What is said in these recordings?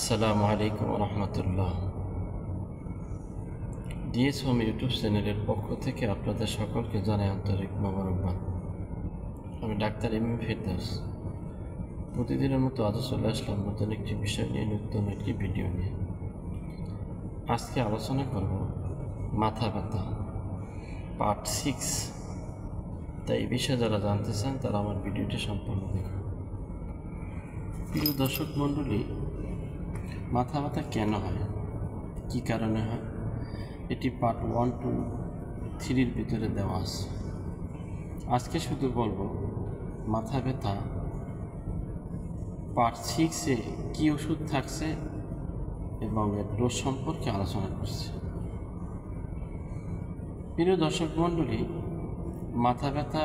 আসসালামু আলাইকুম রহমতুল্লাহ। DS home YouTube চ্যানেলের পক্ষ থেকে আপনাদের সকলকে জানাই আন্তরিক মোবারকবাদ। আমি ডাক্তার এম এম ফেরদৌস। প্রতিদিনের মতো আজও চলে আসলাম নতুন একটি বিষয় নিয়ে, নতুন একটি ভিডিও নিয়ে। আজকে আলোচনা করব মাথা ব্যথা পার্ট 6। তাই এই বিষয়ে যারা জানতে চান তারা আমার ভিডিওটি সম্পূর্ণ দেখুন। প্রিয় দর্শক মণ্ডলী, মাথা ব্যথা কেন হয়, কী কারণে হয়, এটি পার্ট 1 to 3 ভিতরে দেওয়া আছে। আজকে শুধু বলবো মাথা ব্যথা পার্ট 6-এ কী ওষুধ থাকছে এবং এর ডোজ সম্পর্কে আলোচনা করছি। প্রিয় দর্শক মণ্ডলী, মাথা ব্যথা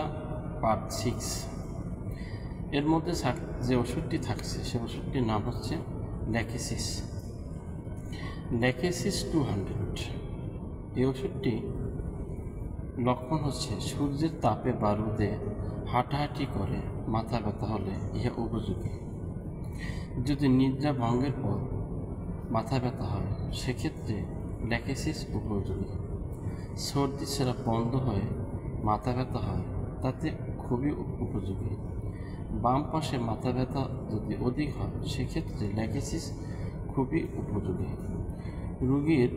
পার্ট 6 এর মধ্যে যে ওষুধটি থাকছে সে ওষুধটির নাম হচ্ছে ল্যাকেসিস 200। এই ওষুধটি লক্ষণ হচ্ছে সূর্যের তাপে বা রোদে হাঁটাহাঁটি করে মাথা ব্যথা হলে ইহা উপযোগী। যদি নিদ্রা ভঙ্গের পর মাথা ব্যথা হয় সেক্ষেত্রে ল্যাকেসিস উপযোগী। সর্দি সেরা বন্ধ হয়ে মাথা ব্যথা হয় তাতে খুবই উপযোগী। বাম পাশে মাথা ব্যথা যদি অধিক হয় সেক্ষেত্রে ল্যাকেসিস খুবই উপযোগী। রোগীর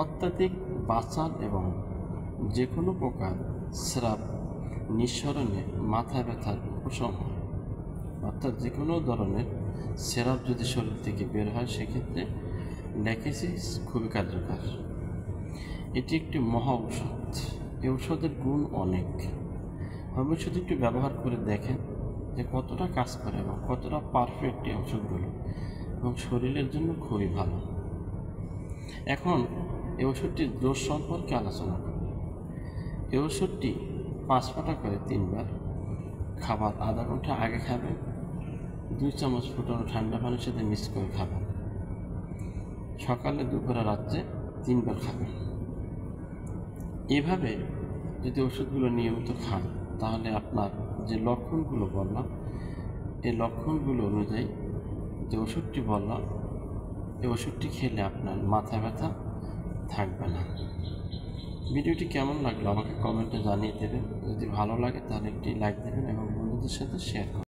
অত্যাধিক বাচাল এবং যে কোনো প্রকার স্রাব নিঃসরণে মাথা ব্যথার উপশম হয়, অর্থাৎ যে কোনো ধরনের স্রাব যদি শরীর থেকে বের হয় সেক্ষেত্রে ল্যাকেসিস খুবই কার্যকর। এটি একটি মহা ঔষধ। এই ঔষধের গুণ অনেক। ভবিষ্যতে একটু ব্যবহার করে দেখেন যে কতটা কাজ করে এবং কতটা পারফেক্ট এই ওষুধগুলো, এবং শরীরের জন্য খুবই ভালো। এখন এই ওষুধটির ডোজ সম্পর্কে আলোচনা করব। এই ওষুধটি 5 ফোঁটা করে 3 বার, খাবার আধা ঘন্টা আগে খাবেন। 2 চামচ ফুটানো ঠান্ডা পানির সাথে মিক্স করে খাবেন। সকালে, দুপুরে, রাত্রে 3 বার খাবেন। এভাবে যদি ওষুধগুলো নিয়মিত খান তাহলে আপনার যে লক্ষণগুলো বললাম এই লক্ষণগুলো অনুযায়ী যে ওষুধটি বললাম এই ওষুধটি খেলে আপনার মাথা ব্যথা থাকবে না। ভিডিওটি কেমন লাগলো আমাকে কমেন্টে জানিয়ে দেবেন। যদি ভালো লাগে তাহলে একটি লাইক দেবেন এবং বন্ধুদের সাথে শেয়ার করবেন।